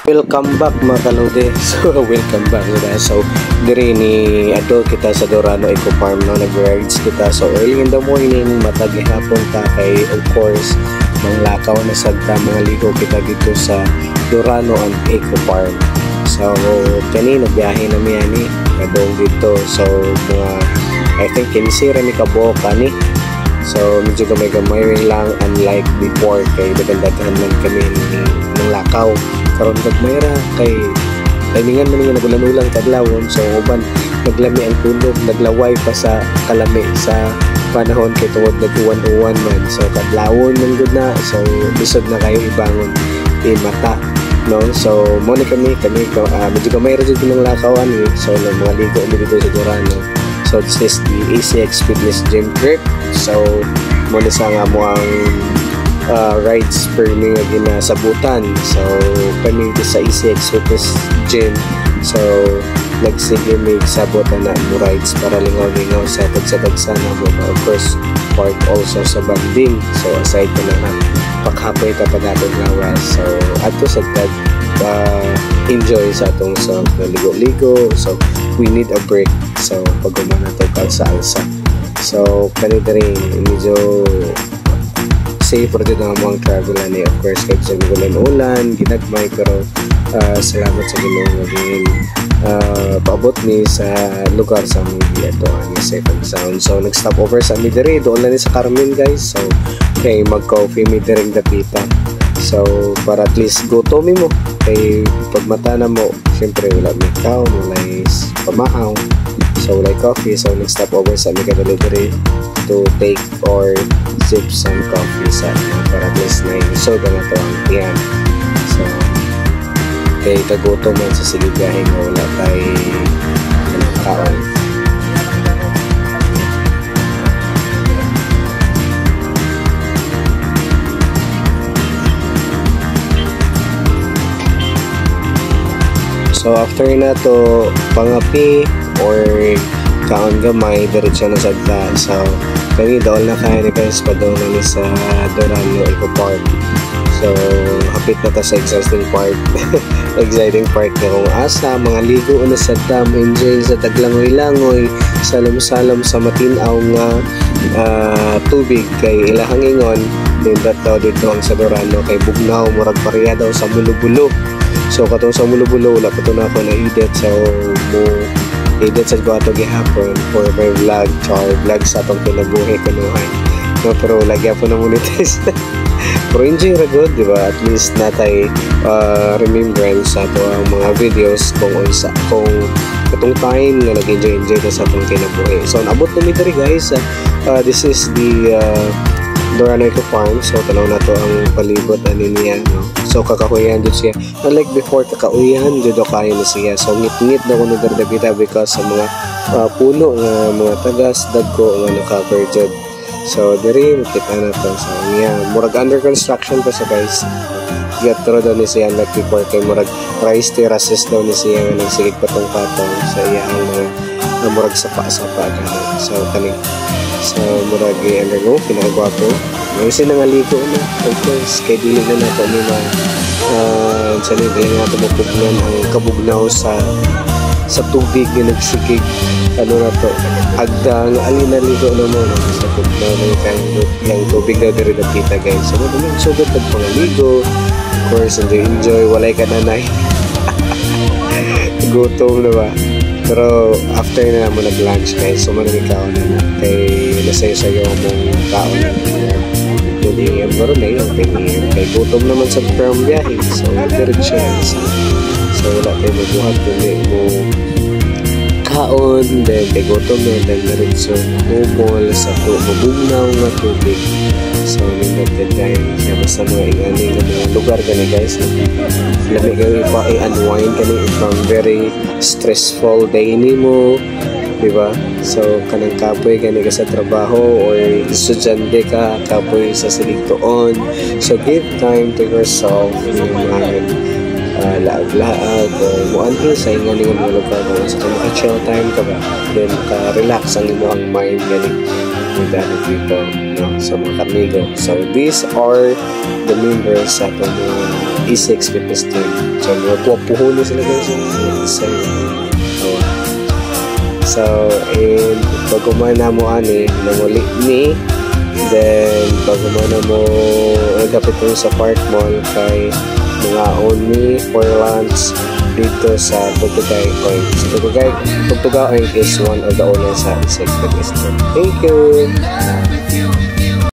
Welcome back mga kalode. So welcome back diba? So diri ni adto kita sa Dorano Eco Farm no, nag-rides kita. So early in the morning matag hapon ta kay of course manglakaw na sagta mga ligo kita dito sa Dorano and Eco Farm. So kani nagbiyahe na mi ani kadong dito. So mga I think kinsi ra mi kabuok ani. So medyo gamay-gamay lang unlike before kay daghan-daghan man kami ng lakaw. Karon gagmayra kay timingan man nga nagulan-ulang kadlawon. So uban naglami ang tulog, naglaway pa sa kalami sa panahon kay tungod nag-uwan-uwan man. So kadlawon man gud na. So lisod na kayo ibangon mata no. So mo ni kami medyo gamay ra jud ng lakawan ni. So ng mga ligo dito sa Dorano. So this is the ACX Fitness Gym trip. So mo ni sa nga mo ang rides per mi nga ginasabutan. So kami sa ACX Fitness Gym. So nagsige mi sabutan na mo rides para lingaw-lingaw sa tagsa-tagsa na mo. Of course part also sa banding. So aside ko na paghapoy tapagatong lawas. So ato sa enjoy sa atong sa ligo-ligo. So we need a break. So pag umana to kalsa-alsa. So kanito rin medyo safe for the mga travel ani. Of course kahit sa ulan ginagmay pero salamat sa Ginoo din paabot ni sa lugar sa mga ato ani safe and sound. So nag-stop over sa Midere doon lang ni sa Carmen guys. So kay mag-coffee Midere dapita. So para at least go to mo kay pagmata na mo syempre wala may kao wala pamahaw. So wala coffee. So nag-stop over sa Mega Delivery to take or sip some coffee sa para at least na soda na to ang tiyan. So kay kagutom man sa siligahe nga wala tayo kaon. So after na to pangapi or kaon gamay diretso na sagta. So kani daol na kaya ni guys padong na ni sa Dorano Eco Park. So hapit na ta sa exciting part. Exciting part na kung asa mga ligo na sa dam, enjoy sa taglangoy-langoy, salom-salom sa matinaw nga tubig kay ilahang ingon din daw dito ang sa Dorano kay bugnaw murag pareha daw sa Mulo-Bulo. So katong sa Mulo-Bulo wala pa to na ako na edit. So mo edit sa gato gihapon for my vlog char vlog sa atong kinabuhi kunuhan no, pero lagi po na monetize. Pero enjoy ra good diba, at least natay remembrance sa ato ang mga videos kung unsa kung katong time nga nag-enjoy ta sa atong kinabuhi. So naabot na mi diri guys. This is the Dorano Eco Farm. So tanaw na to ang palibot ani niya no. So kakahuyan jud siya unlike before, kakauyan jud kayo na siya. So ngit-ngit na ko ni Darbita because sa mga puno nga mga tagas dagko nga naka-cover jud. So diri kita na to sa niya murag under construction pa sa guys. Yatro daw ni siya like before kay murag rice terraces daw ni siya nga nagsigig patong-patong sa iya ang mga murag sapa-sapa ganun. So kaning so murag ano go pinakagwapo kasi nangaligo na of course kay dili na nato ni sa nila nga tumupugnan ang kabugnaw sa tubig na nagsikig ano na to agdang alinaligo na mo sa tubig ng tubig na diri dapita guys. So madali sugod pag pangaligo of course enjoy walay ka nanay gutom na ba. Pero after na mo nag-lunch guys, so manang ikaw na kay nasayo-sayo mong kaon na tuloy ang baro na yun kay gutom naman sa firm biyahe. So diretso so wala tayo mabuhat tuloy mo kaon then kay gutom na then diretso mumol sa mabugnaw nga tubig. So nindot guys siya basta mga ingani ng mga lugar gani guys lami kayo pa i-unwind kani from very stressful day ni mo diba. So kanang kapoy gani ka sa trabaho or estudyante ka kapoy sa siligtoon. So give time to yourself yung laag-laag o muanhin sa ingani ng mga lugar kung sa maka-chill time ka ba then maka-relax ang imo ang mind gani with other people no? So mga kamigo. So these are the members sa itong E6 Fitness Gym. So magpupuhuli sila guys yung isa. So and pag umana mo ani namuli ni, then pag umana mo nagapit mo sa Park Mall kay mga only for lunch dito sa Tugtugay Oink. So Tugtugay Oink is one of the owners sa E6 Fitness Gym. Thank you!